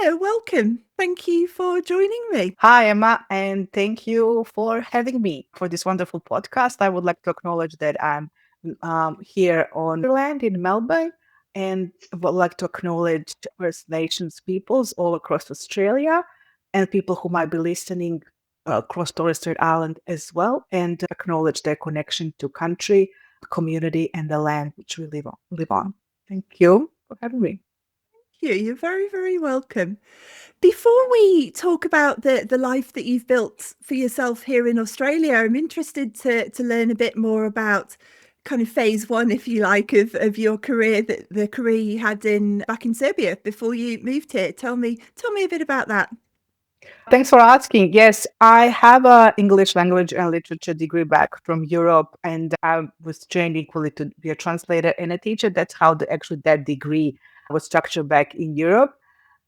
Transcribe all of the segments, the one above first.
Hello, welcome. Thank you for joining me. Hi, Emma, and thank you for having me for this wonderful podcast. I would like to acknowledge that I'm here on land in Melbourne, and would like to acknowledge First Nations peoples all across Australia and people who might be listening across Torres Strait Island as well, and acknowledge their connection to country, community, and the land which we live on. Thank you for having me. You're very, very welcome. Before we talk about the life that you've built for yourself here in Australia, I'm interested to learn a bit more about kind of phase one, if you like, of your career, the career you had in back in Serbia before you moved here. Tell me a bit about that. Thanks for asking. Yes, I have a English language and literature degree back from Europe, and I was trained equally to be a translator and a teacher. That's how that degree was structured back in Europe.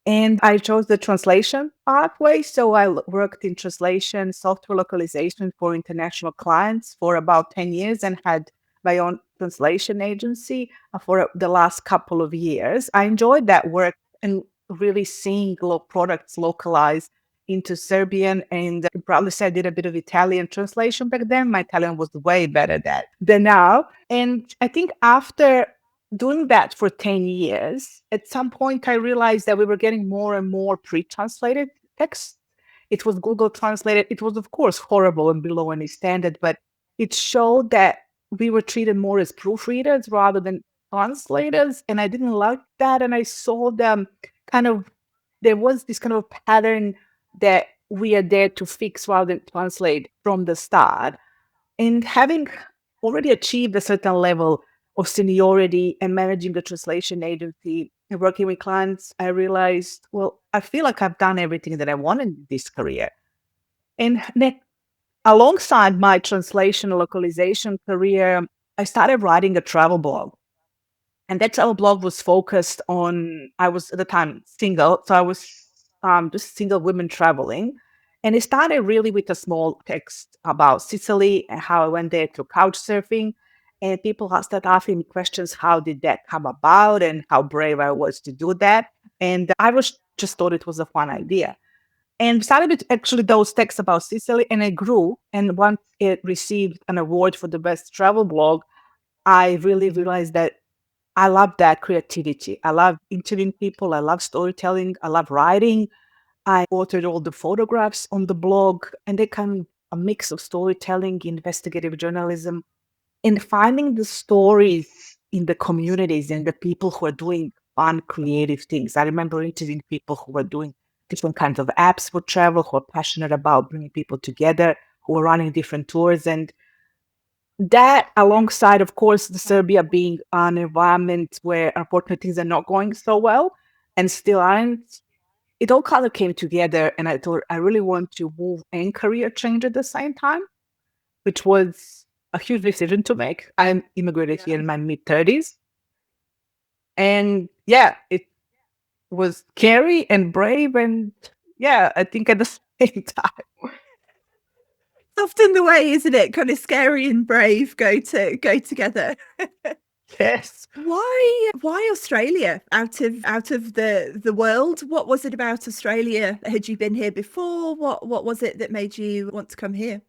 And I chose the translation pathway. So worked in translation, software localization for international clients for about 10 years and had my own translation agency for the last couple of years. I enjoyed that work and really seeing products localized into Serbian. And I probably say I did a bit of Italian translation back then. My Italian was way better than now. And I think after doing that for 10 years, at some point I realized that we were getting more and more pre-translated text. It was Google translated. It was, of course, horrible and below any standard, but it showed that we were treated more as proofreaders rather than translators. And I didn't like that. And I saw them kind of, there was this kind of pattern that we are there to fix rather than translate from the start. And having already achieved a certain level of seniority and managing a translation agency and working with clients, I realized, well, I feel like I've done everything that I want in this career. And alongside my translation and localization career, I started writing a travel blog. And that travel blog was focused on, I was at the time single, so I was just single women traveling. And it started really with a small text about Sicily and how I went there to couch surfing. And people started asking me questions, how did that come about and how brave I was to do that. And I was just thought it was a fun idea. And started with actually those texts about Sicily, and it grew. And once it received an award for the best travel blog, I really realized that I love that creativity. I love interviewing people. I love storytelling. I love writing. I authored all the photographs on the blog, and they kind of a mix of storytelling, investigative journalism, and finding the stories in the communities and the people who are doing fun, creative things. I remember interviewing people who were doing different kinds of apps for travel, who are passionate about bringing people together, who are running different tours. And that, alongside, of course, the Serbia being an environment where unfortunately things are not going so well and still aren't, it all kind of came together. And I thought I really want to move and career change at the same time, which was a huge decision to make. I'm immigrated here in my mid 30s. And yeah, it was scary and brave. And yeah, I think at the same time. It's often the way, isn't it? Kind of scary and brave go together. Yes. Why Australia out of the world? What was it about Australia? Had you been here before? What was it that made you want to come here?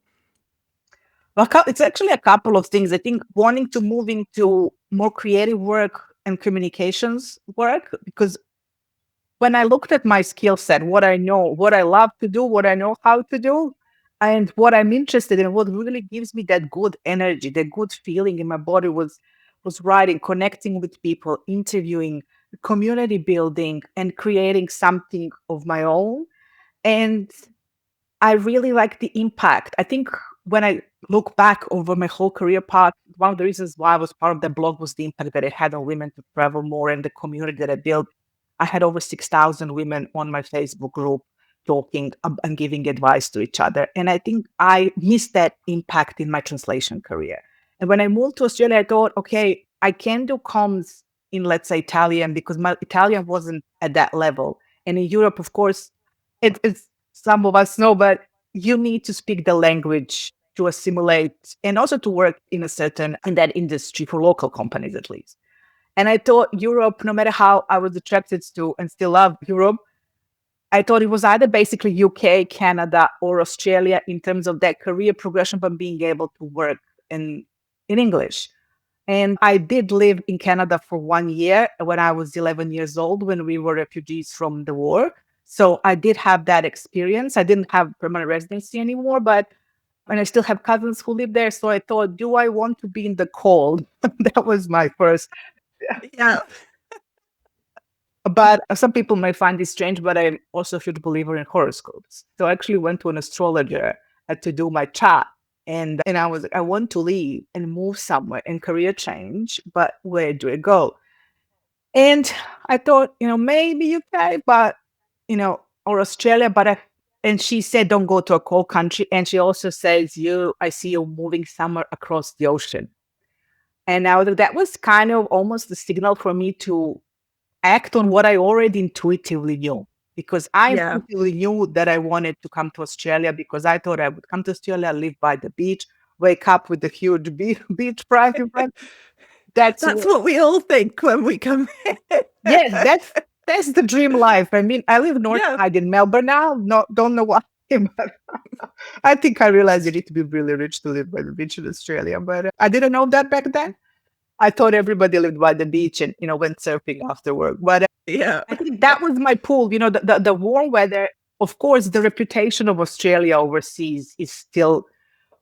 Well, it's actually a couple of things. I think wanting to move into more creative work and communications work, because when I looked at my skill set, what I know, what I love to do, what I know how to do, and what I'm interested in, what really gives me that good energy, that good feeling in my body was writing, connecting with people, interviewing, community building, and creating something of my own. And I really like the impact. I think when I look back over my whole career path, one of the reasons why I was part of the blog was the impact that it had on women to travel more and the community that I built. I had over 6,000 women on my Facebook group talking and giving advice to each other. And I think I missed that impact in my translation career. And when I moved to Australia, I thought, okay, I can do comms in, let's say, Italian, because my Italian wasn't at that level. And in Europe, of course, it's some of us know, but you need to speak the language to assimilate and also to work in that industry for local companies at least. And I thought Europe, no matter how I was attracted to and still love Europe, I thought it was either basically UK, Canada, or Australia in terms of that career progression, but being able to work in in English. And I did live in Canada for 1 year when I was 11 years old, when we were refugees from the war. So I did have that experience. I didn't have permanent residency anymore, but and I still have cousins who live there. So I thought, do I want to be in the cold? That was my first. Yeah. But some people might find this strange, but I'm also a huge believer in horoscopes. So I actually went to an astrologer to do my chart. And I was like, I want to leave and move somewhere and career change, but where do I go? And I thought, maybe UK, but, or Australia, and she said, don't go to a cold country. And she also says, I see you moving somewhere across the ocean. And now that was kind of almost the signal for me to act on what I already intuitively knew. Because I Yeah. intuitively knew that I wanted to come to Australia because I thought I would come to Australia, live by the beach, wake up with a huge beach prize in front. That's That's what, what we all think when we come here. yes, that's the dream life. I mean, I live north Yeah. side in Melbourne now. No, don't know why, but I think I realized you need to be really rich to live by the beach in Australia. But I didn't know that back then. I thought everybody lived by the beach and went surfing after work. But Yeah. I think that was my pull. The warm weather. Of course, the reputation of Australia overseas is still,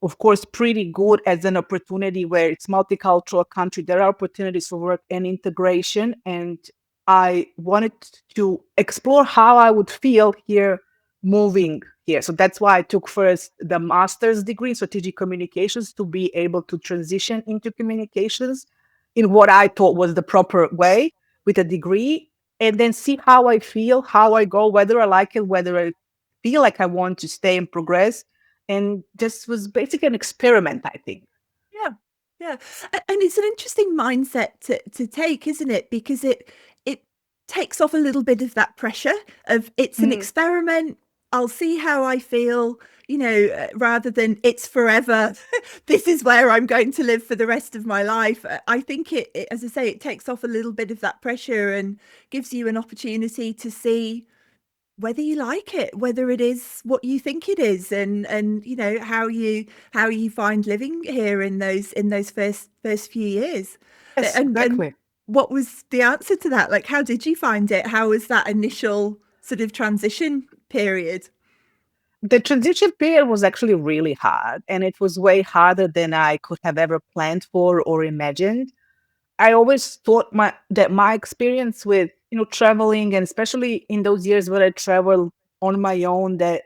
of course, pretty good as an opportunity where it's multicultural country. There are opportunities for work and integration. And I wanted to explore how I would feel here moving here. So that's why I took first the master's degree in strategic communications to be able to transition into communications in what I thought was the proper way with a degree, and then see how I feel, how I go, whether I like it, whether I feel like I want to stay and progress. And this was basically an experiment, I think. Yeah, yeah, and it's an interesting mindset to take, isn't it? Because it takes off a little bit of that pressure of it's an Mhm. experiment. I'll see how I feel, rather than it's forever. This is where I'm going to live for the rest of my life. I think as I say, it takes off a little bit of that pressure and gives you an opportunity to see whether you like it, whether it is what you think it is, and how you find living here in those first few years. Yes, And exactly. what was the answer to that? Like, how did you find it? How was that initial sort of transition period? The transition period was actually really hard, and it was way harder than I could have ever planned for or imagined. I always thought that my experience with traveling, and especially in those years when I traveled on my own, that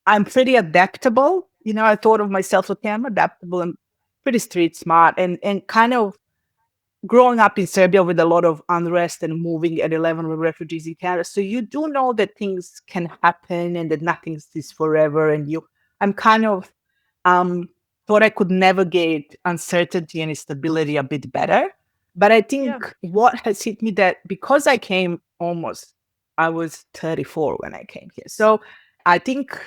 I'm pretty adaptable. I thought of myself, okay, I'm adaptable and pretty street smart, and kind of growing up in Serbia with a lot of unrest and moving at 11 with refugees in Canada. So you do know that things can happen and that nothing is forever. And I'm kind of um, thought I could navigate uncertainty and instability a bit better. But I Yeah, think what has hit me that because I was 34 when I came here. So I think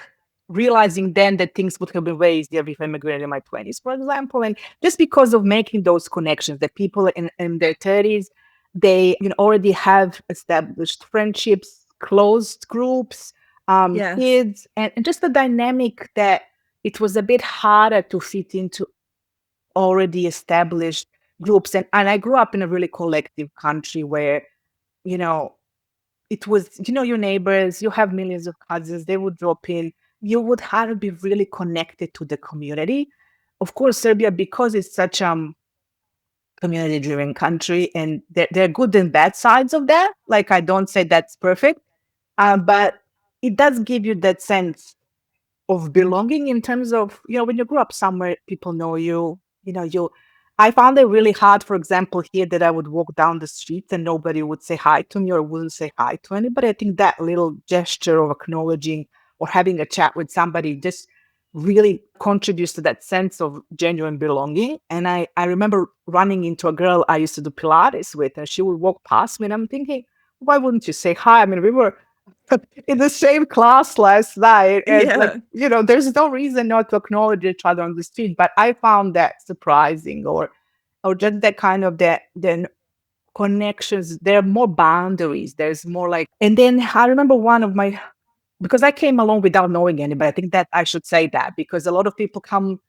realizing then that things would have been way easier if I immigrated in my 20s, for example, and just because of making those connections that people in their 30s, they already have established friendships, closed groups, yes, kids, and just the dynamic that it was a bit harder to fit into already established groups. And I grew up in a really collective country where, you know, it was, your neighbors, you have millions of cousins, they would drop in. You would have to be really connected to the community. Of course, Serbia, because it's such community driven country, and there are good and bad sides of that. Like, I don't say that's perfect, but it does give you that sense of belonging in terms of, when you grow up somewhere, people know you, I found it really hard, for example, here that I would walk down the street and nobody would say hi to me or wouldn't say hi to anybody. I think that little gesture of acknowledging or having a chat with somebody just really contributes to that sense of genuine belonging. And I remember running into a girl I used to do Pilates with, and she would walk past me, and I'm thinking, why wouldn't you say hi? I mean, we were in the same class last night, and like, yeah, there's no reason not to acknowledge each other on the street. But I found that surprising, or just that kind of that then connections. There are more boundaries. There's more like, and then I remember one of my because I came along without knowing anybody. I think that I should say that, because a lot of people come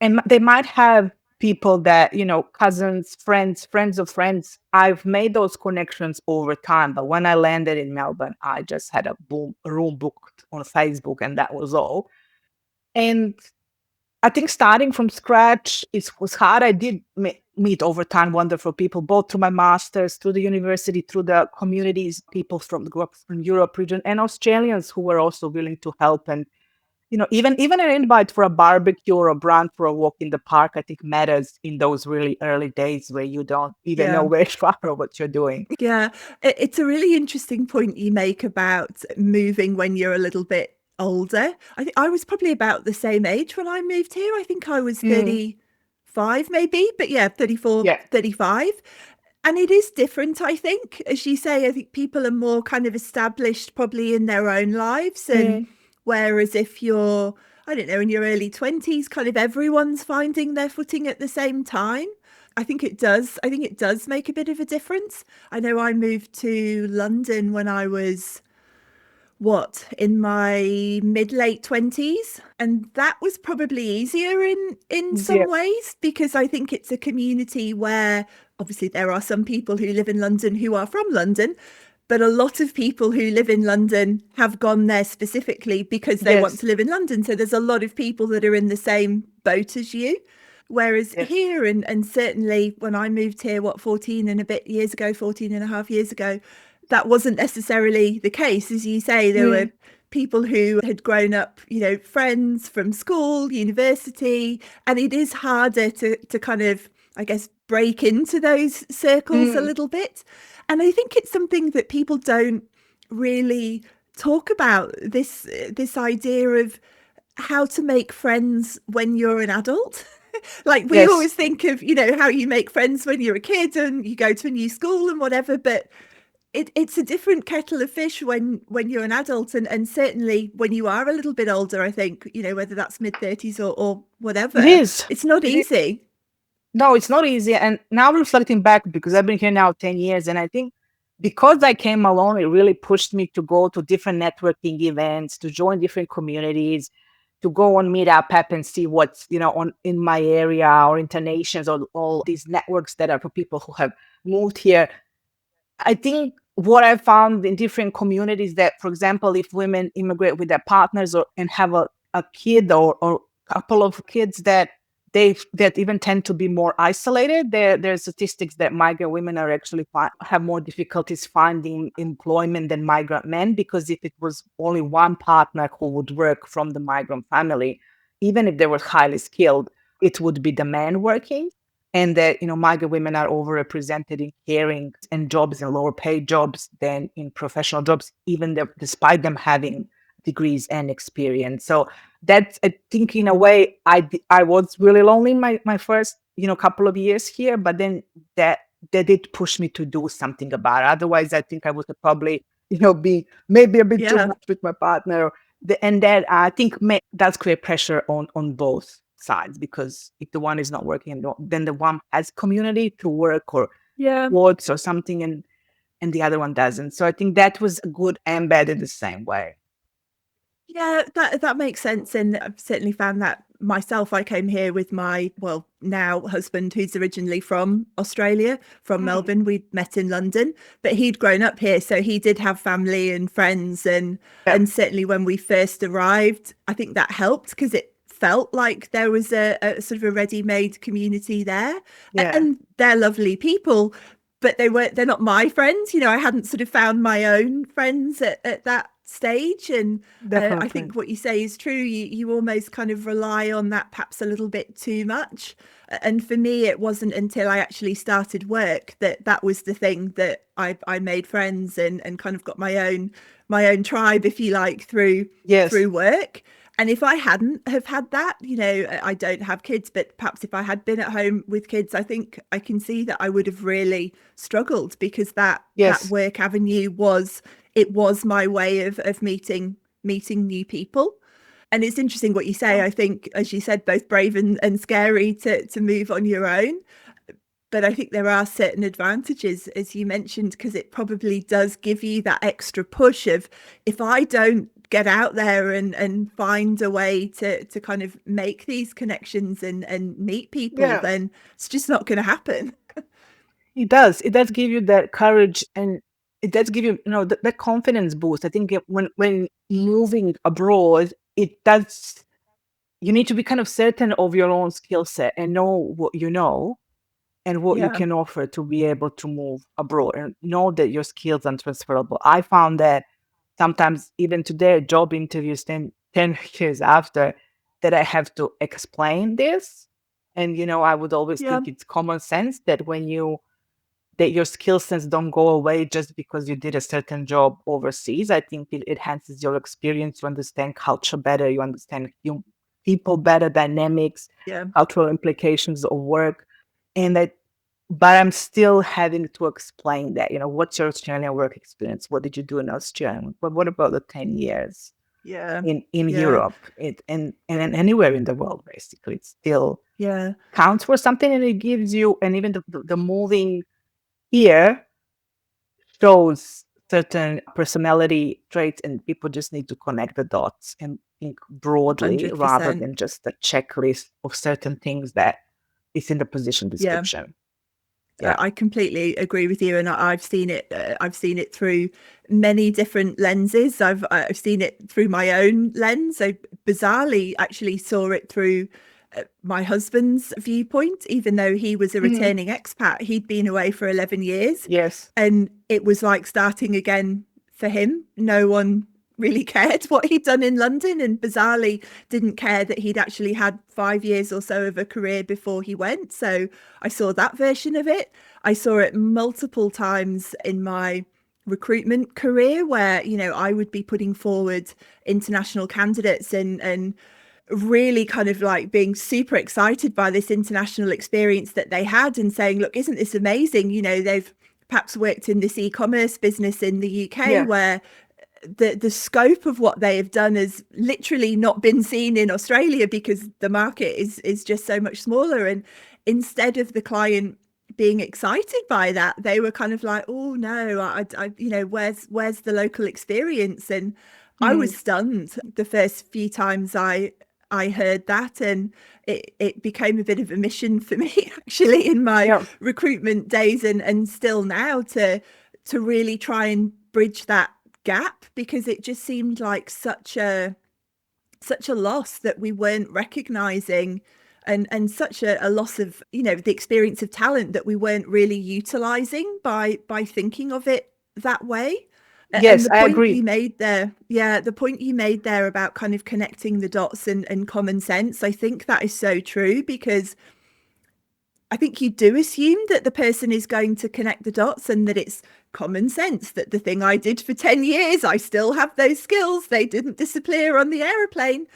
and they might have people that, cousins, friends of friends. I've made those connections over time, but when I landed in Melbourne, I just had a room booked on Facebook, and that was all. And I think starting from scratch was hard. I did meet over time wonderful people, both through my masters, through the university, through the communities, people from the groups from Europe region, and Australians who were also willing to help. And even an invite for a barbecue or a brunch for a walk in the park, I think matters in those really early days where you don't even know Yeah. where you are or what you're doing. Yeah, it's a really interesting point you make about moving when you're a little bit older. I think I was probably about the same age when I moved here. I think I was Mm, 35 maybe, but yeah, 34, yeah. 35. And it is different, I think. As you say, I think people are more kind of established probably in their own lives. And Mm, whereas if you're, I don't know, in your early 20s, kind of everyone's finding their footing at the same time. I think it does. I think it does make a bit of a difference. I know I moved to London when I was in my mid late 20s, and that was probably easier in some yeah. ways, because I think it's a community where obviously there are some people who live in London who are from London, but a lot of people who live in London have gone there specifically because they want Yes. to live in London. So there's a lot of people that are in the same boat as you. Whereas Yes. here, and certainly when I moved here, 14 and a bit years ago, 14 and a half years ago, that wasn't necessarily the case. As you say, there were Mm, people who had grown up, friends from school, university, and it is harder to kind of, I guess, break into those circles a mm, little bit. And I think it's something that people don't really talk about, this idea of how to make friends when you're an adult. Like we yes. always think of, how you make friends when you're a kid and you go to a new school and whatever, but it's a different kettle of fish when you're an adult, and certainly when you are a little bit older, I think, whether that's mid 30s or It whatever, is. it's not It is. easy. No, it's not easy. And now reflecting back, because I've been here now 10 years, and I think because I came alone, it really pushed me to go to different networking events, to join different communities, to go on Meetup app and see what's, on in my area, or internations, or all these networks that are for people who have moved here. I think what I found in different communities, that, for example, if women immigrate with their partners, or have a kid, or couple of kids, that even tend to be more isolated. There's statistics that migrant women are actually have more difficulties finding employment than migrant men, because if it was only one partner who would work from the migrant family, even if they were highly skilled, it would be the man working. And that, migrant women are overrepresented in caring and jobs, and lower paid jobs than in professional jobs, even despite them having degrees and experience. So that's, I think, in a way, I was really lonely my first, couple of years here, but then that did push me to do something about it. Otherwise, I think I would have probably, be maybe a bit too Yeah. much with my partner. And that, I think, does create pressure on both sides, because if the one is not working, then the one has community to work or Yeah. sports or something, and the other one doesn't. So I think that was good and bad in the same way. Yeah, that makes sense, and I've certainly found that myself. I came here with my, well, now husband, who's originally from Australia, from Mm, Melbourne. We'd met in London, but he'd grown up here, so he did have family and friends, yeah. and certainly when we first arrived, I think that helped because it felt like there was a sort of a ready-made community there, Yeah. and they're lovely people, but they're not my friends. I hadn't sort of found my own friends at that stage. And I Definitely. think what you say is true. You almost kind of rely on that perhaps a little bit too much. And for me, it wasn't until I actually started work that was the thing that I made friends and kind of got my own tribe, if you like, Yes. through work. And if I hadn't have had that, I don't have kids, but perhaps if I had been at home with kids, I think I can see that I would have really struggled, because that Yes. work avenue was my way of meeting new people. And it's interesting what you say. Yeah. I think, as you said, both brave and scary to move on your own. but I think there are certain advantages, as you mentioned, because it probably does give you that extra push of, if I don't get out there and find a way to kind of make these connections and meet people, Yeah, then it's just not going to happen. it does. It does give you that courage, and it does give you, that confidence boost. I think when moving abroad, it does. You need to be kind of certain of your own skill set and know what you know and what you Yeah, can offer to be able to move abroad, and know that your skills are transferable. I found that sometimes even today, job interviews 10 years after, that I have to explain this. And, I would always yeah, think it's common sense that that your skill sets don't go away just because you did a certain job overseas. I think it enhances your experience. You understand culture better. You understand people better, dynamics, yeah, cultural implications of work. And that, but I'm still having to explain that, what's your Australian work experience? What did you do in Australia? But what about the 10 years yeah, in yeah, Europe? And anywhere in the world, basically, it still yeah. counts for something, and it gives you, and even the moving here shows certain personality traits, and people just need to connect the dots and think broadly rather 100%. than just a checklist of certain things that is in the position Yeah. description. Yeah. I completely agree with you, and I've seen it. I've seen it through many different lenses. I've seen it through my own lens. I bizarrely actually saw it through my husband's viewpoint, even though he was a Mhm. returning expat. He'd been away for 11 years, Yes. and it was like starting again for him. No one really cared what he'd done in London, and bizarrely didn't care that he'd actually had 5 years or so of a career before he went. So I saw that version of it. I saw it multiple times in my recruitment career where, I would be putting forward international candidates and really kind of like being super excited by this international experience that they had and saying, look, isn't this amazing? They've perhaps worked in this e-commerce business in the UK Yeah. where the scope of what they have done has literally not been seen in Australia because the market is just so much smaller. And instead of the client being excited by that, they were kind of like, oh no, where's the local experience? And I was Mhm. stunned the first few times I heard that, and it became a bit of a mission for me actually in my Yeah. recruitment days and still now to really try and bridge that gap, because it just seemed like such a loss that we weren't recognizing, and such a loss of the experience of talent that we weren't really utilizing by thinking of it that way. And Yes, the I point you agree. made there, yeah, the point you made there about kind of connecting the dots and common sense, I think that is so true, because I think you do assume that the person is going to connect the dots and that it's common sense that the thing I did for 10 years, I still have those skills. They didn't disappear on the aeroplane.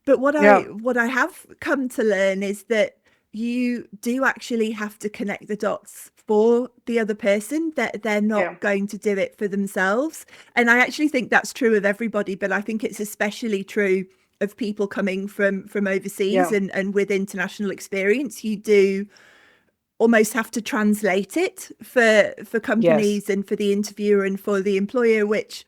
But Yeah. what I have come to learn is that you do actually have to connect the dots for the other person, that they're Yeah. not going to do it for themselves. And I actually think that's true of everybody, but I think it's especially true of people coming from overseas Yeah. and with international experience. You do almost have to translate it for Yes. companies and for the interviewer and for the employer, which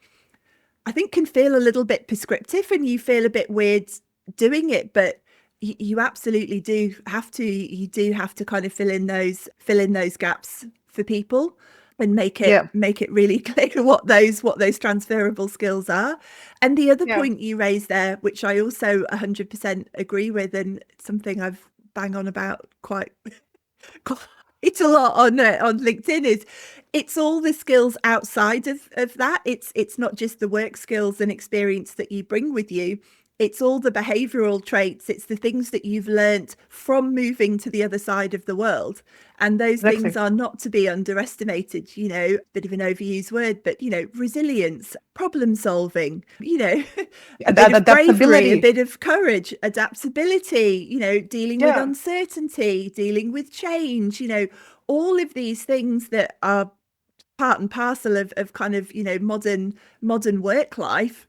I think can feel a little bit prescriptive and you feel a bit weird doing it. But you absolutely do have to. You do have to kind of fill in those gaps for people and Yeah. make it really clear what those transferable skills are. And the other Yeah. point you raised there, which I also 100% agree with, and something I've bang on about quite a lot on LinkedIn, is it's all the skills outside of that. It's not just the work skills and experience that you bring with you. It's all the behavioral traits. It's the things that you've learnt from moving to the other side of the world. And those things Exactly. are not to be underestimated, bit of an overused word, but, resilience, problem solving, a bit of bravery, a Adaptability. bit of courage, adaptability, dealing with Yeah. uncertainty, dealing with change, all of these things that are part and parcel of kind of, modern work life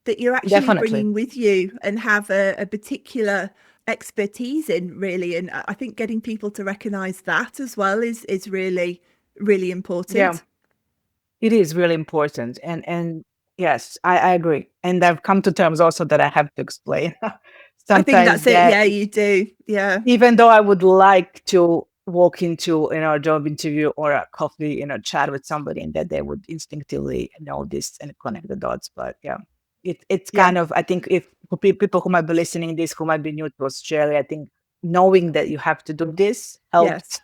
that you're actually Definitely. bringing with you and have a particular expertise in, really. And I think getting people to recognize that as well is really, really Yeah, important. it is really important. And yes, I agree. And I've come to terms also that I have to explain I think sometimes that's it. that Yeah, you do. Yeah. even though I would like to walk into a job interview or a coffee chat with somebody and that they would instinctively know this and connect the dots, but yeah, it's Yeah. kind of, I think, if for people who might be listening this, who might be new to Australia, I think knowing that you have to do this Yes.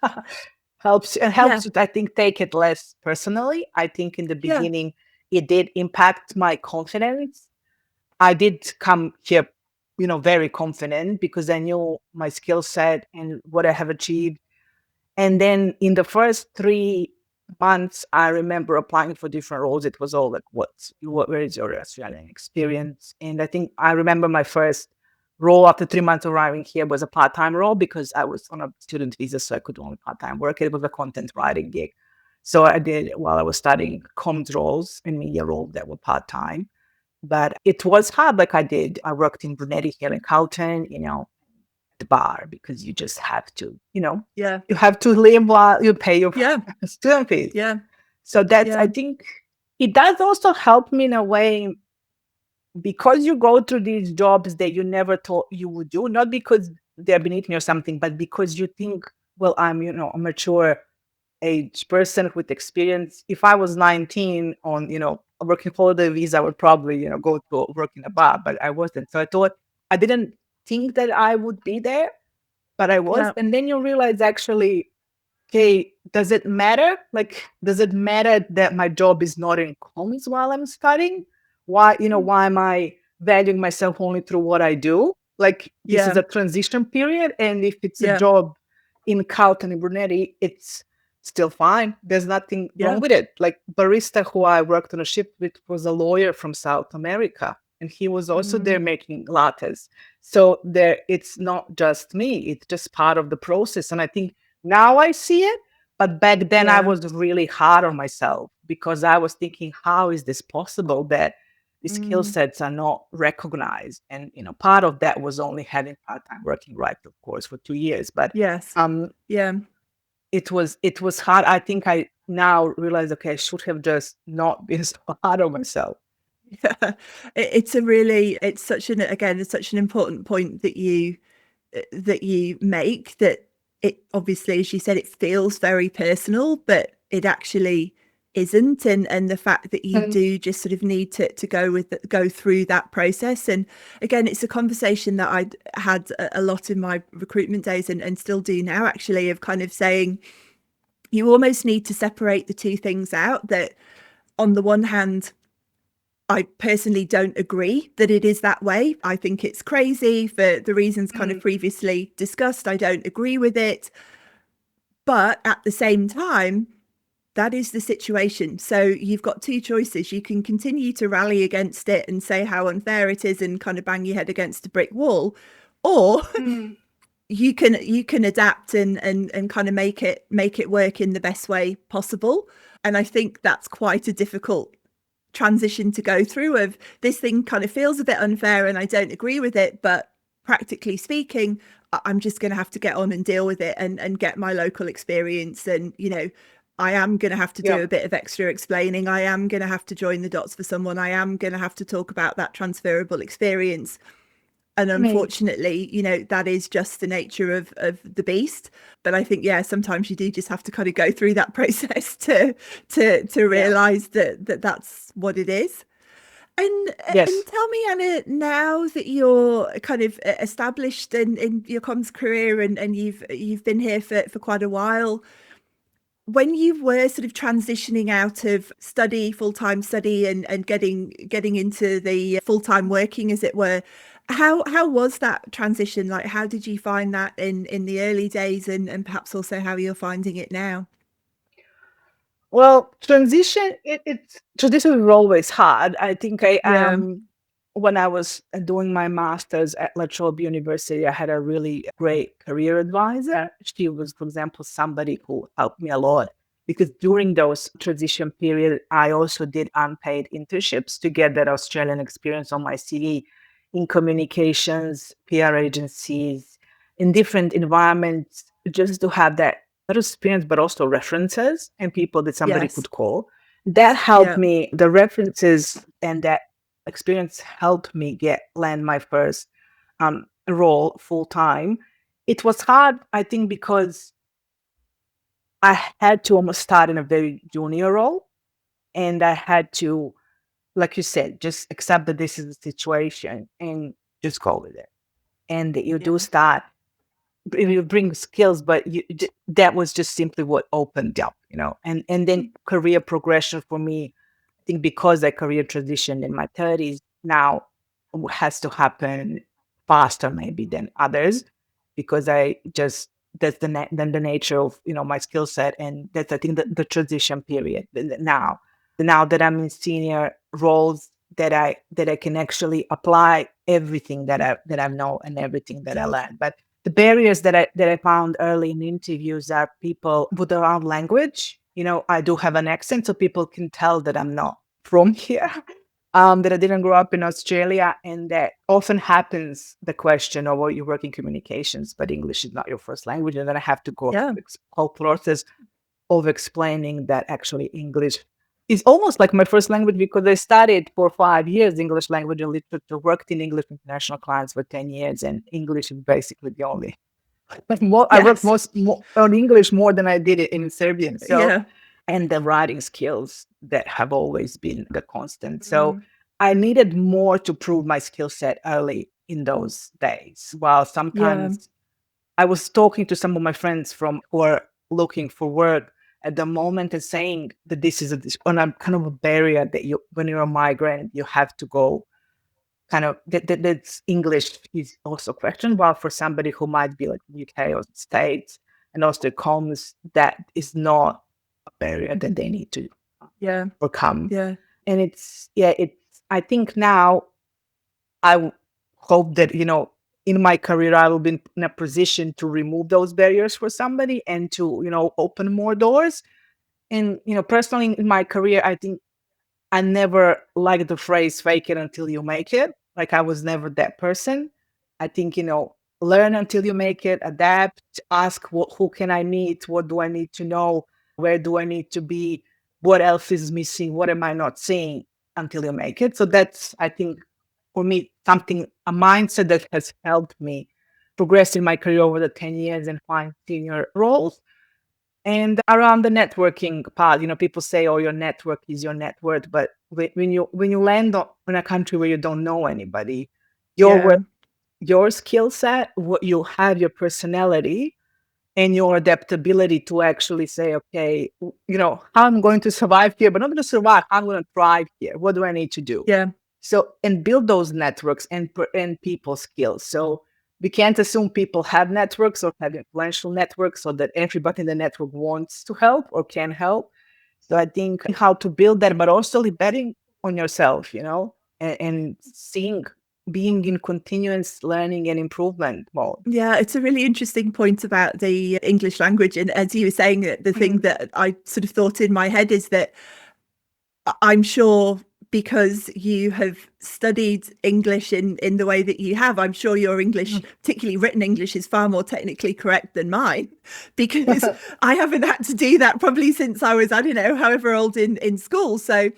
helps. Yeah. Helps you, I think, take it less personally. I think in the Yeah. beginning it did impact my confidence. I did come here, very confident because I knew my skill set and what I have achieved. And then in the first 3 months, I remember applying for different roles. It was all like, where is your Australian experience? And I think I remember my first role after 3 months arriving here was a part-time role because I was on a student visa, so I could only part-time work. It was a content writing gig. So I did while I was studying comms roles and media roles that were part-time. But it was hard. Like I worked in Brunetti here in Carlton, the bar because you just have to, Yeah. you have to live while you pay your Yeah. student fees. Yeah. So that's, I Yeah. think, it does also help me in a way because you go through these jobs that you never thought you would do, not because they're beneath me or something, but because you think, well, I'm, a mature age person with experience. If I was 19 on, a working holiday visa, I would probably, go to work in a bar, but I wasn't. So I thought I didn't think that I would be there, but I was. Yeah. And then you realize actually, okay, does it matter? Like, does it matter that my job is not in comms while I'm studying? Why am I valuing myself only through what I do? Like, this is Yeah. a transition period. And if it's a Yeah. job in Carlton and Brunetti, it's still fine. There's nothing wrong Yeah. with it. Like, barista who I worked on a ship with was a lawyer from South America. And he was also there Mm. making lattes. So it's not just me, it's just part of the process. And I think now I see it, but back then I Yeah. was really hard on myself because I was thinking, how is this possible that the skill Mm. sets are not recognized? And part of that was only having part-time working, right, of course, for 2 years. But Yes. um, Yeah. it was hard. I think I now realize, okay, I should have just not been so hard on myself. Yeah. It's such an, again, it's such an important point that you make, that it obviously, as you said, it feels very personal, but it actually isn't. And the fact that you Mm. do just sort of need to go through that process. And again, it's a conversation that I'd had a lot in my recruitment days, and still do now, actually, of kind of saying you almost need to separate the two things out. That on the one hand, I personally don't agree that it is that way. I think it's crazy for the reasons kind of Mm. previously discussed. I don't agree with it. But at the same time, that is the situation. So you've got two choices. You can continue to rally against it and say how unfair it is and kind of bang your head against a brick wall, or Mm. you can adapt and kind of make it work in the best way possible. And I think that's quite a difficult transition to go through, of this thing kind of feels a bit unfair and I don't agree with it, but practically speaking, I'm just going to have to get on and deal with it, and get my local experience. And I am going to have to Yeah. do a bit of extra explaining. I am going to have to join the dots for someone. I am going to have to talk about that transferable experience. And Mm. unfortunately, that is just the nature of the beast. But I think, yeah, sometimes you do just have to kind of go through that process to Yeah. realize that that's what it is. And Yes. tell me, Anna, now that you're kind of established in your comms career, and you've been here for quite a while, when you were sort of transitioning out of full-time study, and getting into the full-time working, as it were, how was that transition? Like, how did you find that in the early days, and perhaps also how you're finding it now? Well, transition is always hard. I think Yeah. when I was doing my master's at La Trobe University, I had a really great career advisor. She was, for example, somebody who helped me a lot because during those transition period, I also did unpaid internships to get that Australian experience on my CV. in communications, PR agencies, in different environments, just to have that experience, but also references and people that somebody Yes. could call. That helped Yeah. me. The references and that experience helped me land my first role full time. It was hard, I think, because I had to almost start in a very junior role, and I had to, like you said, just accept that this is the situation and just go with it. And that you do Yeah. start, you bring skills, but that was just simply what opened up, and then career progression for me. I think because I career transition in my 30s now has to happen faster maybe than others, because I just that's then the nature of my skill set, and that's I think the transition period now that I'm in senior roles, that I can actually apply everything that I know and everything that I learned. But the barriers that I found early in interviews are people with their own language. I do have an accent, so people can tell that I'm not from here, that I didn't grow up in Australia, and that often happens. The question of, well, you work in communications, but English is not your first language, and then I have to go Yeah. through this whole process of explaining that actually English is almost like my first language, because I studied for 5 years English language and literature, worked in English international clients for 10 years, and English is basically the only. But I worked Yes. more on English more than I did it in Serbian. So, Yeah. and the writing skills that have always been the constant. So Mm. I needed more to prove my skill set early in those days. While Yeah. sometimes I was talking to some of my friends from who are looking for work at the moment and saying that this is on a kind of a barrier that when you're a migrant, you have to go kind of that's English is also questioned. While for somebody who might be like UK or States and also comes, that is not a barrier that they need to Yeah. overcome. Yeah. And I think now hope that, in my career, I will be in a position to remove those barriers for somebody and to, open more doors. And, personally in my career, I think I never liked the phrase fake it until you make it. Like I was never that person. I think, learn until you make it, adapt, ask who can I meet? What do I need to know? Where do I need to be? What else is missing? What am I not seeing until you make it? So that's, I think, for me, a mindset that has helped me progress in my career over the 10 years and find senior roles. And around the networking part, people say, "Oh, your network is your net worth," but when you land in a country where you don't know anybody, your Yeah. work, your skill set, what you have, your personality, and your adaptability to actually say, "Okay, how I'm going to survive here, but I'm going to survive. I'm going to thrive here. What do I need to do?" Yeah. So, and build those networks and people skills. So we can't assume people have networks or have influential networks, so that everybody in the network wants to help or can help. So I think how to build that, but also betting on yourself, and being in continuous learning and improvement mode. Yeah, it's a really interesting point about the English language. And as you were saying, the thing Mm. that I sort of thought in my head is that I'm sure because you have studied English in the way that you have, I'm sure your English, particularly written English, is far more technically correct than mine, because I haven't had to do that probably since I was, I don't know, however old in school. So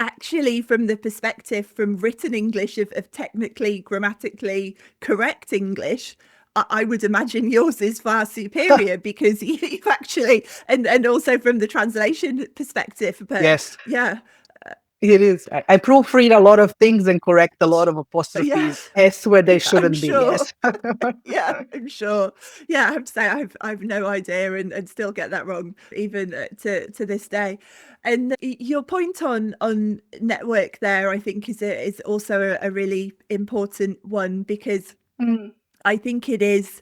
actually, from the perspective from written English of technically grammatically correct English, I would imagine yours is far superior because you've actually, and also from the translation perspective. But Yes. yeah, It is. I proofread a lot of things and correct a lot of yeah, apostrophes S where they I'm shouldn't be. sure. Yes. Yeah, I'm sure. Yeah, I have to say I've no idea and still get that wrong even to this day. And your point on network there, I think, is also a really important one, because Mm. I think it is,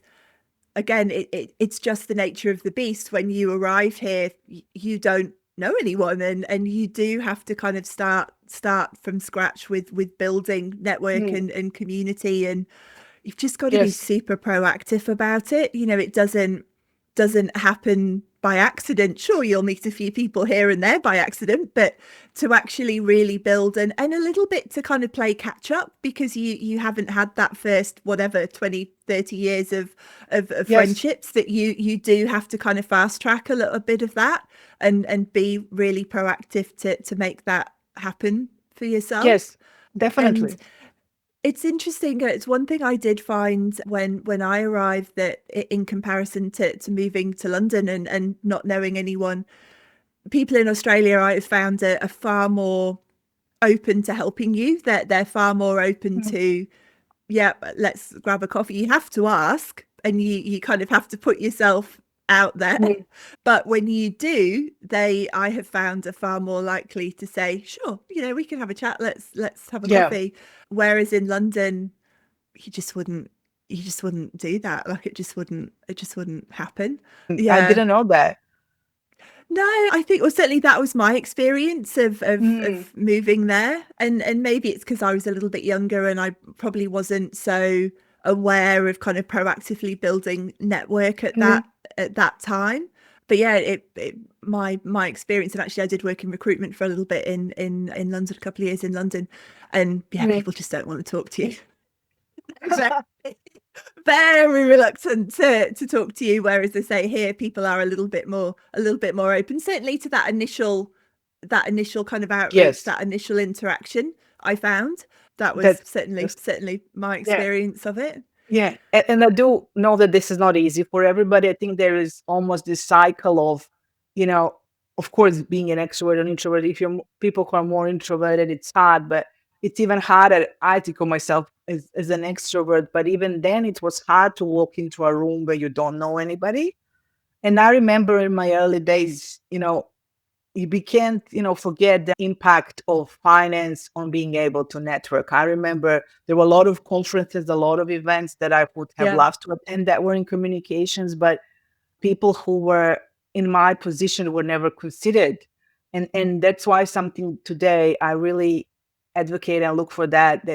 again, it's just the nature of the beast. When you arrive here, you don't know anyone, and you do have to kind of start from scratch with building network Mm. and community, and you've just got to be Yes. super proactive about it. It doesn't happen by accident. Sure, you'll meet a few people here and there by accident, but to actually really build and a little bit to kind of play catch up because you haven't had that first whatever 20, 30 years of Yes. friendships, that you do have to kind of fast track a little bit of that and be really proactive to make that happen for yourself. Yes, And definitely. it's interesting. It's one thing I did find when I arrived, that in comparison to moving to London and not knowing anyone, people in Australia I found are far more open to helping you. That they're far more open Mm, to, yeah, let's grab a coffee. You have to ask, and you kind of have to put yourself out there. mm, But when you do, I have found, are far more likely to say, sure, we can have a chat. Let's have a yeah. coffee. Whereas in London, you just wouldn't do that. Like it just wouldn't happen. I Yeah. didn't know that. No, I think, well, certainly that was my experience Mm, of moving there, and maybe it's because I was a little bit younger and I probably wasn't so aware of kind of proactively building network mm, at that time. But yeah, my experience, and actually I did work in recruitment for a little bit in London, a couple of years in London, and yeah, mm. people just don't want to talk to you. Very reluctant to talk to you, whereas they say here people are a little bit more open, certainly to that initial kind of outreach, Yes, that initial interaction. I found that was that's certainly yes. certainly my Yeah. experience of it. Yeah, and I do know that this is not easy for everybody. I think there is almost this cycle of, you know, of course, being an extrovert and introvert. If you're people who are more introverted, it's hard, but it's even harder. I think of myself as an extrovert, but even then, it was hard to walk into a room where you don't know anybody. And I remember in my early days, we can't, forget the impact of finance on being able to network. I remember there were a lot of conferences, a lot of events that I would have Yeah, loved to attend that were in communications, but people who were in my position were never considered. And that's why something today I really advocate and look for that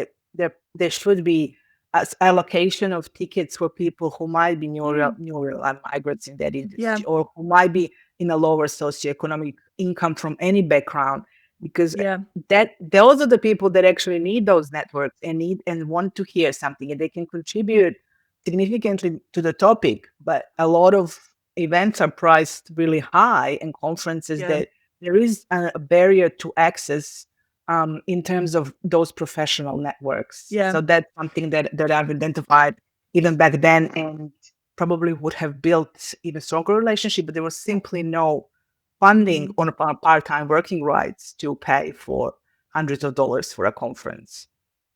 there should be as allocation of tickets for people who might be mm, newer migrants in that yeah, industry, or who might be in a lower socioeconomic income from any background, because yeah, that those are the people that actually need those networks and need and want to hear something, and they can contribute significantly to the topic. But a lot of events are priced really high, and conferences yeah, that there is a barrier to access in terms of those professional networks. yeah, So that's something that I've identified even back then, and probably would have built even stronger relationship, but there was simply no funding mm, on part-time working rights to pay for hundreds of dollars for a conference.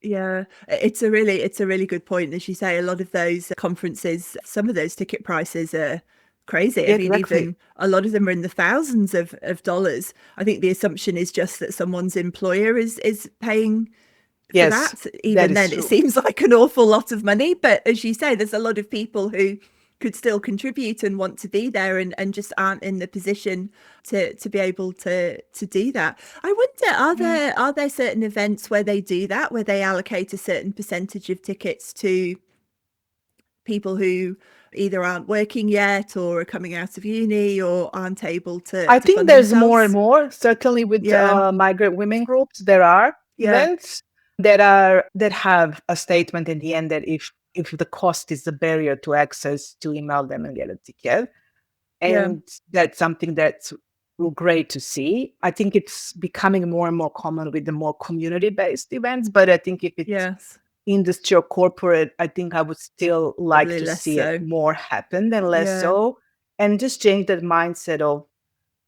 yeah. It's a really good point. As you say, a lot of those conferences, some of those ticket prices are crazy. I Yeah, mean, exactly. even a lot of them are in the thousands of dollars. I think the assumption is just that someone's employer is paying for Yes, that. that Even is then, it true. seems like an awful lot of money. But as you say, there's a lot of people who could still contribute and want to be there and just aren't in the position to be able to do that. I wonder, Mm. are there certain events where they do that, where they allocate a certain percentage of tickets to people who either aren't working yet or are coming out of uni or aren't able I to think fund there's more and themselves? more. Certainly with Yeah, migrant women groups, there are yeah, events that have a statement in the end that if the cost is a barrier to access, to email them and get a ticket. yeah, And that's something that's great to see. I think it's becoming more and more common with the more community-based events, but I think if it's yes, industry or corporate, I think I would still like probably to less see it so. more happen than less Yeah, so, and just change that mindset of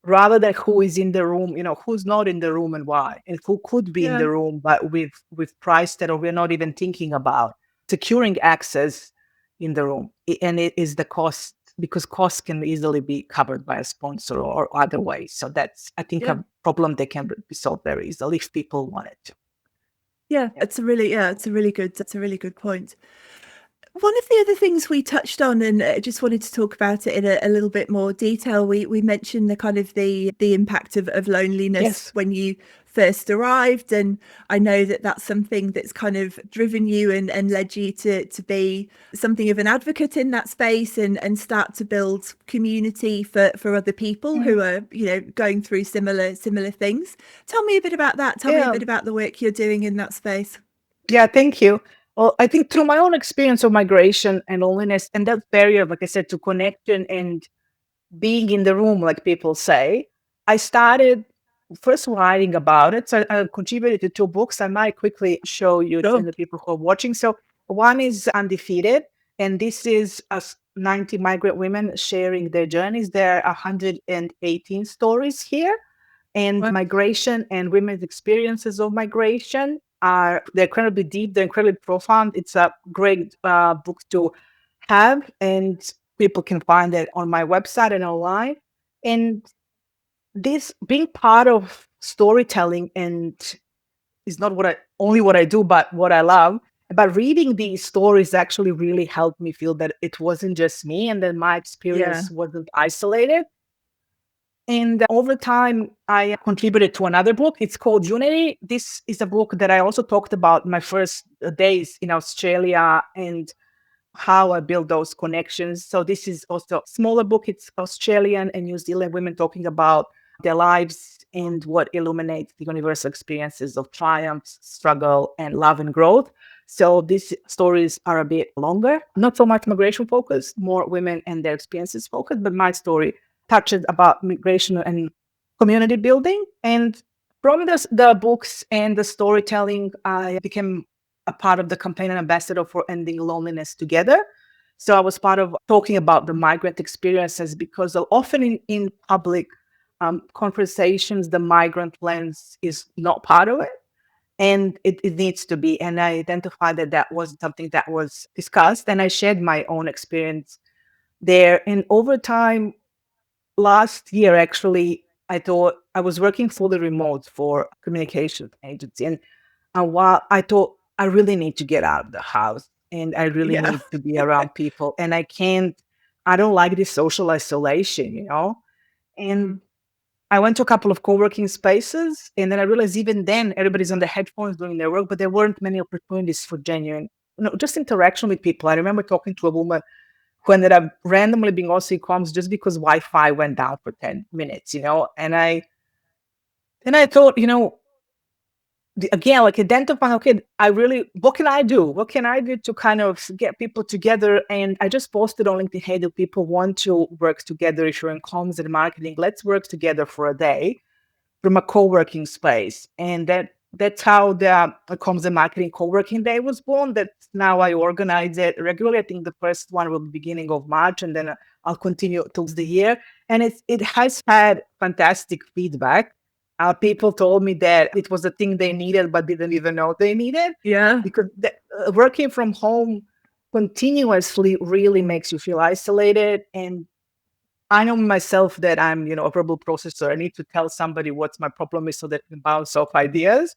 rather than who is in the room, who's not in the room and why, and who could be in yeah, the room, but with price that or we're not even thinking about securing access in the room. And it is the cost, because costs can easily be covered by a sponsor or other ways. So that's, I think, yeah. a problem that can be solved very easily if people want it to. Yeah, Yeah. it's a really good point. One of the other things we touched on, and just wanted to talk about it in a little bit more detail, we mentioned the kind of the impact of loneliness Yes. when you first arrived, and I know that that's something that's kind of driven you and led you to be something of an advocate in that space and start to build community for other people Mhm. who are, you know, going through similar things. Tell me a bit about that. Tell me a Yeah. bit about the work you're doing in that space. Yeah, thank you. Well, I think through my own experience of migration and loneliness and that barrier, like I said, to connection and being in the room, like people say, I started first writing about it. So I contributed to two books. I might quickly show you and Sure. the people who are watching. So one is Undefeated, and this is 90 migrant women sharing their journeys. There are 118 stories here, and migration and women's experiences of migration are they're incredibly deep, they're incredibly profound. It's a great book to have, and people can find it on my website and online. And this being part of storytelling and is not what I only what I do, but what I love. But reading these stories actually really helped me feel that it wasn't just me and that my Yeah. experience wasn't isolated. And over time, I contributed to another book. It's called Unity. This is a book that I also talked about my first days in Australia and how I build those connections. So this is also a smaller book. It's Australian and New Zealand women talking about their lives and what illuminates the universal experiences of triumph, struggle, and love and growth. So these stories are a bit longer, not so much migration focused, more women and their experiences focused, but my story touches about migration and community building. And from the books and the storytelling, I became a part of the campaign and ambassador for ending loneliness together. So I was part of talking about the migrant experiences because often in public conversations, the migrant lens is not part of it. And it needs to be. And I identified that that was something that was discussed. And I shared my own experience there. And over time, last year, actually, I thought I was working fully remote for a communication agency. And while I thought I really need to get out of the house and I really Yeah. need to be around people and I don't like this social isolation, you know? And Mm. I went to a couple of co-working spaces and then I realized even then everybody's on the headphones doing their work, but there weren't many opportunities for genuine, just interaction with people. I remember talking to a woman who ended up randomly being also comms just because Wi-Fi went down for 10 minutes, and I thought, again, like identifying, okay, what can I do? What can I do to kind of get people together? And I just posted on LinkedIn, hey, do people want to work together if you're in comms and marketing? Let's work together for a day from a co-working space. And that's how the comms and marketing co-working day was born. That's now I organize it regularly. I think the first one will be beginning of March, and then I'll continue towards the year. And it has had fantastic feedback. People told me that it was a thing they needed, but didn't even know they needed Yeah. because working from home continuously really makes you feel isolated. And I know myself that I'm, a verbal processor. I need to tell somebody what's my problem is so that I can bounce off ideas.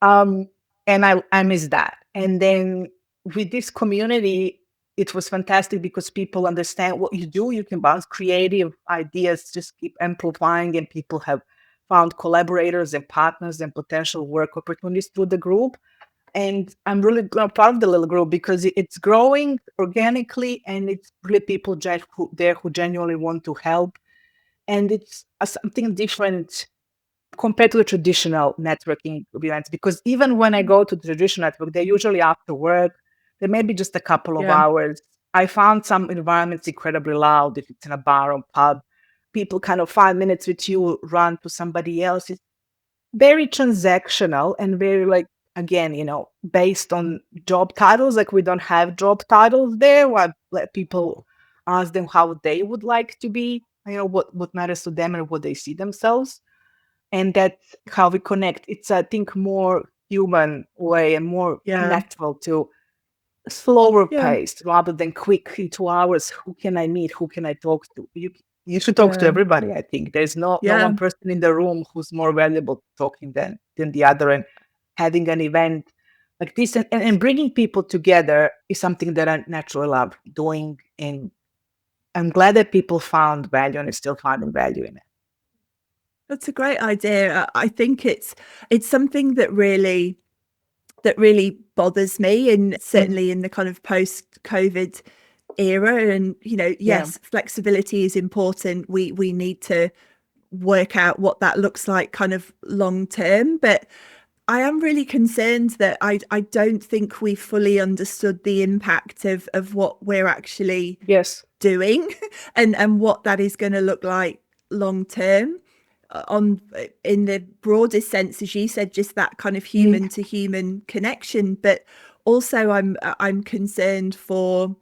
Um, and I miss that. And then with this community, it was fantastic because people understand what you do. You can bounce creative ideas, just keep amplifying, and people have found collaborators and partners and potential work opportunities through the group. And I'm really proud of the little group because it's growing organically and it's really people who genuinely want to help. And it's something different compared to the traditional networking events. Because even when I go to the traditional network, they're usually after work. There may be just a couple of Yeah. hours. I found some environments incredibly loud if it's in a bar or pub. People kind of 5 minutes with you run to somebody else very transactional and very like again based on job titles. Like we don't have job titles there. I let people ask them how they would like to be, what matters to them and what they see themselves, and that's how we connect. It's I think more human way and more Yeah. natural to slower Yeah. paced rather than quick in 2 hours. Who can I meet? Who can I talk to? You should talk to Yeah. everybody. I think there's no Yeah. one person in the room who's more valuable talking than the other. And having an event like this, and bringing people together is something that I naturally love doing, and I'm glad that people found value and are still finding value in it. That's a great idea. I think it's something that really bothers me, and Mhm. certainly in the kind of post-COVID era. And Yeah. yes, flexibility is important. We need to work out what that looks like kind of long term, but I am really concerned that I don't think we fully understood the impact of what we're actually Yes. doing and what that is going to look like long term, on in the broadest sense, as you said, just that kind of Mhm. human to human connection. But also I'm concerned for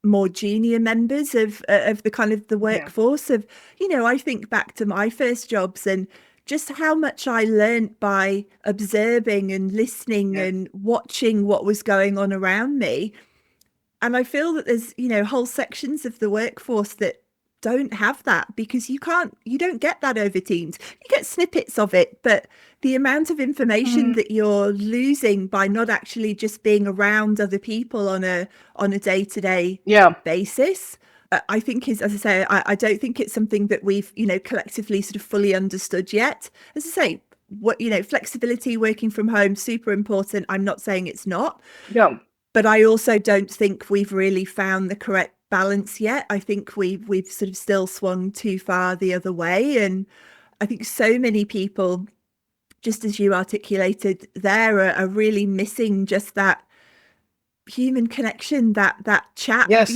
more junior members of the kind of the Yeah. workforce. Of I think back to my first jobs and just how much I learned by observing and listening Yes. and watching what was going on around me. And I feel that there's whole sections of the workforce that don't have that, because you don't get that over Teams. You get snippets of it, but the amount of information Mhm. that you're losing by not actually just being around other people on a day-to-day Yeah. basis, I think is, as I say, I don't think it's something that we've collectively sort of fully understood yet. As I say, what flexibility, working from home, super important. I'm not saying it's not, Yeah. but I also don't think we've really found the correct balance yet. I think we've sort of still swung too far the other way. And I think so many people, just as you articulated there, are really missing just that human connection, that chat, Yes.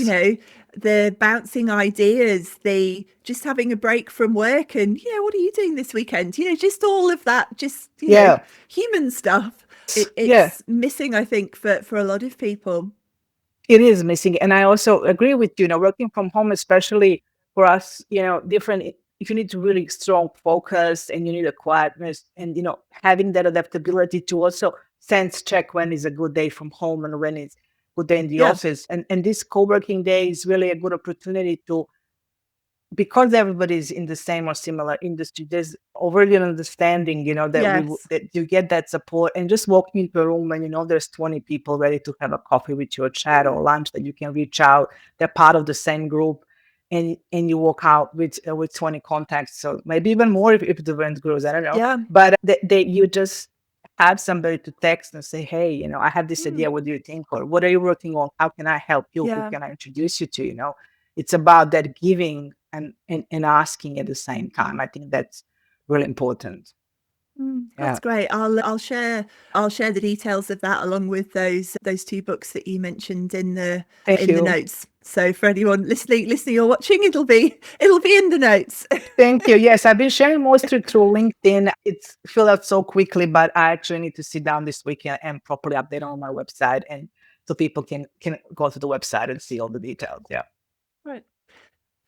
the bouncing ideas, the just having a break from work, and what are you doing this weekend, just all of that, just Yeah. human stuff. Yeah. It's missing, I think, for a lot of people. It is missing. And I also agree with you, working from home, especially for us, different, if you need to really strong focus and you need a quietness and, having that adaptability to also sense check when is a good day from home and when it's good day in the Yeah. office. And this co-working day is really a good opportunity to, because everybody's in the same or similar industry, there's already an understanding, that Yes. that you get that support, and just walking into a room and there's 20 people ready to have a coffee with you, or chat or lunch, that you can reach out. They're part of the same group, and you walk out with 20 contacts, so maybe even more if the event grows. I don't know, Yeah. but you just have somebody to text and say, hey, I have this Mm. idea. What do you think? Or what are you working on? How can I help you? Who Yeah. can I introduce you to? It's about that giving and asking at the same time. I think that's really important. Yeah. That's great. I'll share the details of that along with those two books that you mentioned Thank in the you. notes. So for anyone listening or watching, it'll be in the notes. Thank you. Yes, I've been sharing mostly through LinkedIn. It's filled out so quickly, but I actually need to sit down this weekend and properly update on my website, and so people can go to the website and see all the details. Yeah. Right.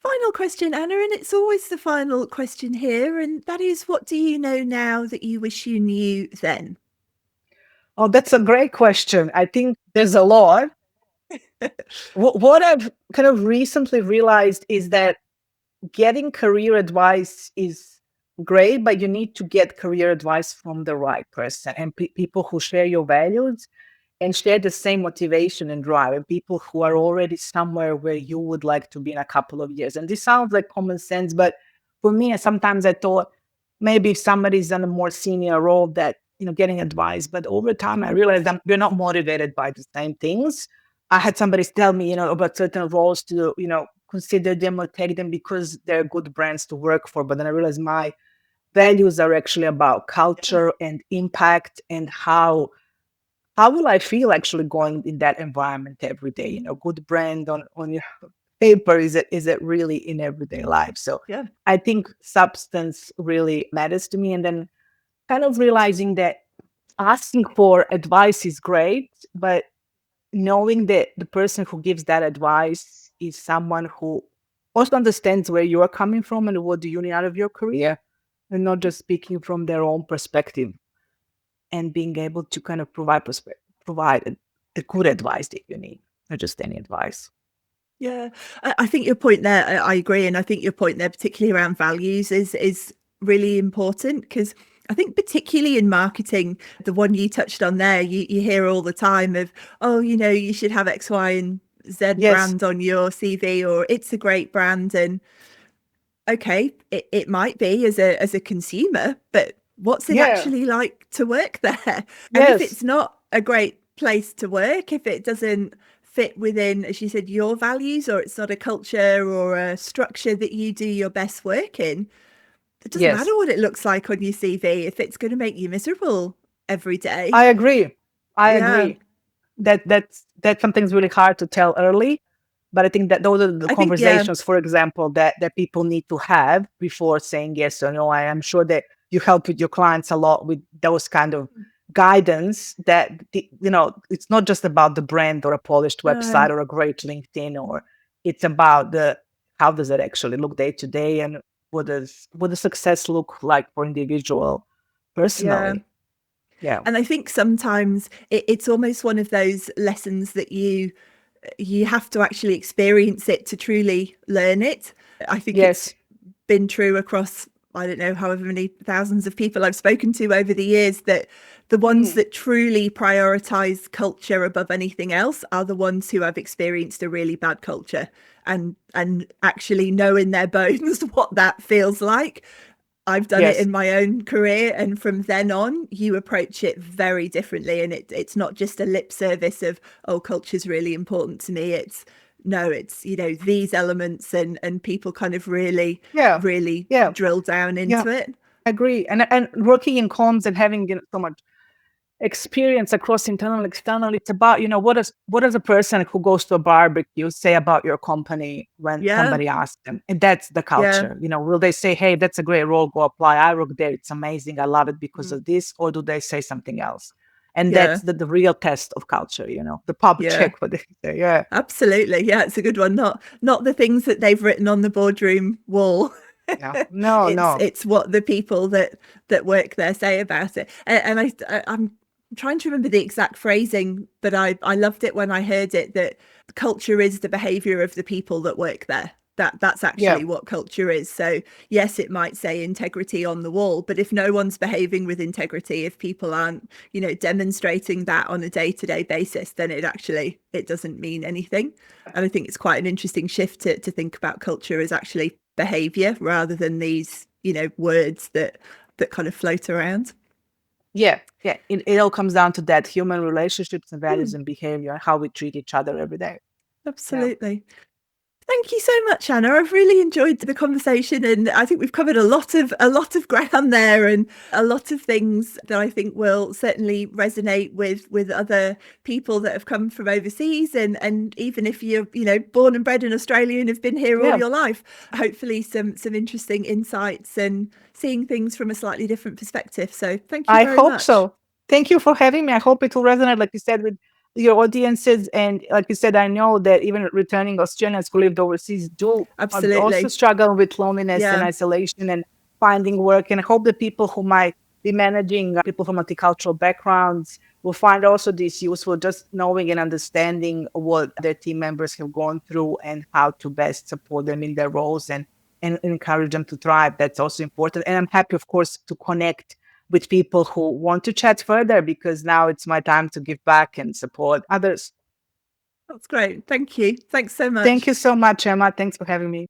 Final question, Anna, and it's always the final question here, and that is, what do you know now that you wish you knew then? Oh, that's a great question. I think there's a lot. What I've kind of recently realized is that getting career advice is great, but you need to get career advice from the right person, and people who share your values and share the same motivation and drive, and people who are already somewhere where you would like to be in a couple of years. And this sounds like common sense, but for me, sometimes I thought maybe if somebody's in a more senior role that, getting advice, but over time I realized we're not motivated by the same things. I had somebody tell me, about certain roles to, consider them or take them because they're good brands to work for. But then I realized my values are actually about culture and impact, and how will I feel actually going in that environment every day? Good brand on your paper, is it really in everyday life? So Yeah. I think substance really matters to me. And then kind of realizing that asking for advice is great, but knowing that the person who gives that advice is someone who also understands where you're coming from and what do you need out of your career, and not just speaking from their own perspective, and being able to kind of provide the good advice that you need, not just any advice. Yeah, I think your point there, I agree, and I think your point there, particularly around values, is really important, because I think particularly in marketing, the one you touched on there, you hear all the time of, oh, you should have X, Y, and Z Yes, brand on your CV, or it's a great brand. And okay, it might be as a consumer, but what's it yeah, actually like to work there? And if yes, it's not a great place to work, if it doesn't fit within, as you said, your values, or it's not a culture or a structure that you do your best work in, it doesn't matter yes. what it looks like on your CV if it's going to make you miserable every day. I agree. I Yeah, agree. That's something's really hard to tell early, but I think that those are the I think, yeah. conversations, for example, that people need to have before saying yes or no. I am sure that you help with your clients a lot with those kind of guidance that it's not just about the brand or a polished website No, or a great LinkedIn, or it's about the how does it actually look day to day, and what does success look like for individual yeah. personally. Yeah. And I think sometimes it's almost one of those lessons that you have to actually experience it to truly learn it. I think it's Yes. been true across, I don't know, however many thousands of people I've spoken to over the years, that the ones Mm. that truly prioritize culture above anything else are the ones who have experienced a really bad culture and actually know in their bones what that feels like. I've done it Yes. in my own career, and from then on, you approach it very differently. And it's not just a lip service of, oh, culture's really important to me. It's no, it's these elements, and people kind of really, Yeah. really Yeah. drill down Yeah. into it. I agree. And working in comms and having so much experience across internal, external, it's about, what does a person who goes to a barbecue say about your company when Yeah, somebody asks them? And that's the yeah. culture. Will they say, hey, that's a great role, go apply. I work there. It's amazing. I love it because Mm. of this. Or do they say something else? And Yeah, that's the real test of culture, the pub yeah. check, what they say. Yeah. Absolutely. Yeah, it's a good one. Not the things that they've written on the boardroom wall. Yeah. No, it's no. it's what the people that work there say about it. And I'm trying to remember the exact phrasing, but I loved it when I heard it, that culture is the behavior of the people that work there. That's Yeah. actually what culture is. So yes, it might say integrity on the wall, but if no one's behaving with integrity, if people aren't, demonstrating that on a day-to-day basis, then it doesn't mean anything. And I think it's quite an interesting shift to think about culture as actually behavior rather than these, words that kind of float around. Yeah, yeah. It all comes down to that human relationships and values Mm, and behavior and how we treat each other every day. Yeah. absolutely. Thank you so much, Anna. I've really enjoyed the conversation, and I think we've covered a lot of ground there, and a lot of things that I think will certainly resonate with other people that have come from overseas, and even if you're born and bred in Australia and have been here all Yeah. your life, hopefully some interesting insights and seeing things from a slightly different perspective. So thank you I very hope much. so. Thank you for having me. I hope it will resonate, like you said, with your audiences. And like you said, I know that even returning Australians who lived overseas do also Absolutely. struggle with loneliness and Yeah. isolation and finding work. And I hope the people who might be managing people from multicultural backgrounds will find also this useful, just knowing and understanding what their team members have gone through and how to best support them in their roles and encourage them to thrive. That's also important. And I'm happy, of course, to connect with people who want to chat further, because now it's my time to give back and support others. That's great. Thank you. Thanks so Thank much. you so much, Emma. Thanks for having me.